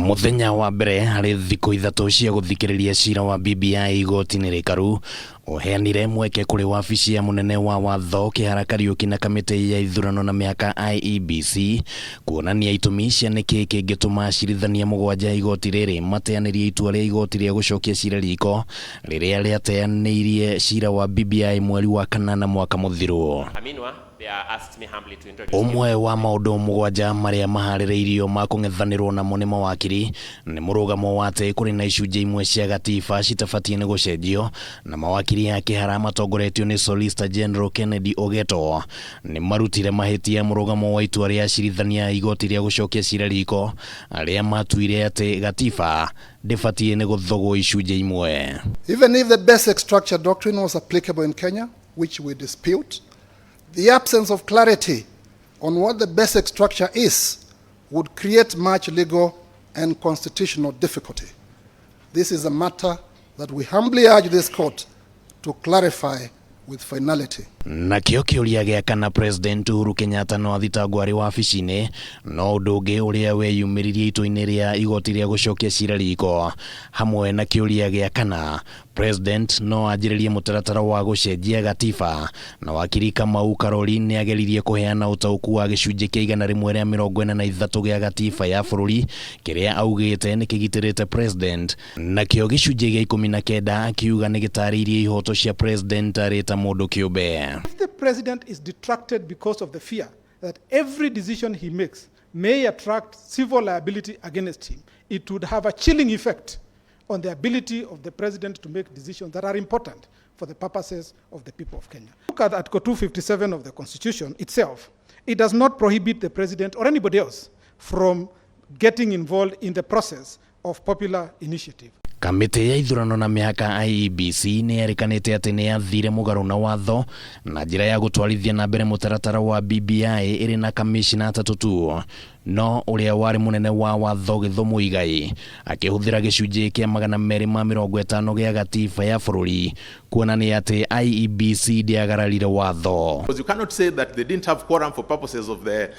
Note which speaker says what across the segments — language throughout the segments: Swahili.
Speaker 1: Muthenya wa mbere hari thikũ ithatũ cia guthikiriria ciira wa BBI igoti-ini ria ikaru uheanire mweke kuri wabici ya munene wa watho Igeria Kuriukia na kamiti ya ithurano na mihaka IEBC kuonania itumi cia niki kingituma acirithania mugwanja igoti riri mateanirie itua ria igoti ria gucokia ciira riko riria riateanirie ciira wa BBI mweri wa kanana mwaka muthiru. Umwe wa maundu mugwanja maria maharĩrĩirio ma kung'ethanĩrwo namo nĩ Mawakiri nĩ mũrũgamo wa atĩ kũrĩ na icunjĩ imwe cia gatiba citabatie nĩ gũcenjio, na Mawakiri ya kĩhara matongoretio nĩ Solicitor General Kennedy Ogeto nĩ marutire mahitia mũrũgamo wa itua rĩa acirithania igoti rĩa gucokia ciira riko arĩa matuire atĩ gatiba ndĩbatie nĩ gũthogwo icunjĩ imwe.
Speaker 2: Even if the basic structure doctrine was applicable in Kenya, which we dispute, the absence of clarity on what the basic structure is would create much legal and constitutional difficulty. This is a matter that we humbly urge this court to clarify with finality.
Speaker 1: Na kiũria gĩa kana President Uhuru Kenyatta no athitangwo arĩ wabici-inĩ no ũndũ ũngĩ ũrĩa weyumĩririe itua-inĩ rĩa igoti rĩa gucokia ciira riko, hamwe na kiũria gĩa kana President no anjĩrĩrie mũtaratara wa gũcenjia gatiba, na wakiri Kamau Karori nĩ ageririe kũheana ũtaũku wa gĩcunjĩ kĩa 143 gĩa gatiba ya bũrũri kĩrĩa augĩte nĩ kĩgitĩrĩte President, nakĩo gĩcunjĩ gĩa 19 akiuga nĩ gĩtarĩirie ihoto cia President arĩ ta mũndũ kĩũmbe.
Speaker 3: If the president is detracted because of the fear that every decision he makes may attract civil liability against him, it would have a chilling effect on the ability of the president to make decisions that are important for the purposes of the people of Kenya. Look at Article 257 of the Constitution itself. It does not prohibit the president or anybody else from getting involved in the process of popular initiative.
Speaker 1: Kamiti ya ithurano na mihaka IEBC nĩ yerekanĩte atĩ nĩ yathire mũgarũ na watho na njĩra ya gũtwarithia na mbere mũtaratara wa BBI ĩrĩ na kamishina atatũ tu, no ũrĩa warĩ munene wa watho Gĩthumo Igai akĩhũthĩra gĩcunjĩ kĩa 250 gĩa gatiba ya bũrũri kuonania atĩ IEBC ndĩagararire watho.
Speaker 4: Because you cannot say that they didn't have quorum for purposes of the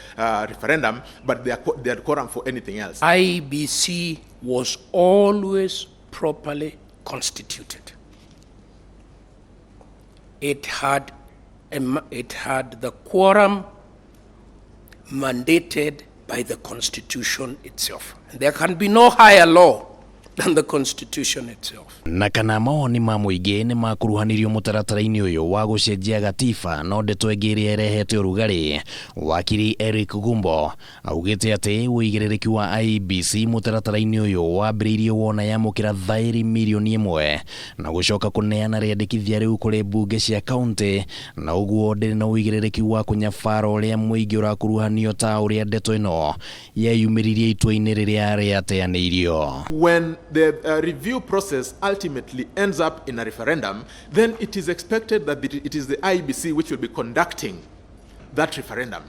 Speaker 4: referendum, but they had quorum for anything else.
Speaker 5: IEBC was always properly constituted. It had the quorum mandated by the Constitution itself. And there can be no higher law than the Constitution itself.
Speaker 1: Na kana mawoni ma mũingĩ nĩ makuruhanirio mũtaratara-inĩ ũyũ wa gũcenjia gatiba, no ndeto ĩngĩ ĩrĩa ĩrehete ũrugarĩ, wakiri Eric Gumbo augĩte atĩ wĩigĩrĩrĩki wa IEBC mũtaratara-inĩ ũyũ wambĩrĩirie wona yamũkĩra thaĩri milioni 1 na gũcoka kũneana rĩandĩkithia rĩu kũrĩ mbunge cia kaunti, na ũguo ndĩrĩ na wĩigĩrĩrĩki wa kũnyabara ũrĩa mũingĩ ũrakuruhanio ta ũrĩa ndeto ĩno yeyumĩririe itua-inĩ rĩrĩa rĩateanĩirio.
Speaker 4: When the review process ultimately ends up in a referendum, then it is expected that it is the IEBC which will be conducting that referendum.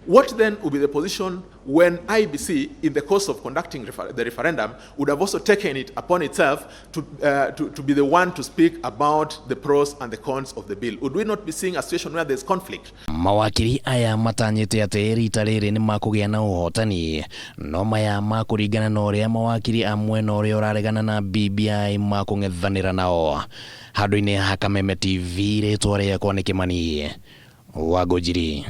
Speaker 4: What then will be the position when IEBC, in the course of conducting the referendum, would have also taken it upon itself to be the one to speak about the pros and the cons of the bill? Would we not be seeing a situation where there's conflict?
Speaker 1: Mawakiri aya matanyĩte atĩ rita rĩrĩ nĩ makũgĩa na ũhotani, no maya makũringana na ũrĩa mawakiri amwe na ũrĩa ũraregana na BBI makũng'ethanĩra nao. Handũ-inĩ ha Kameme TV, rĩtwa rĩakwa nĩ Kĩmani wa Ngũnjiri.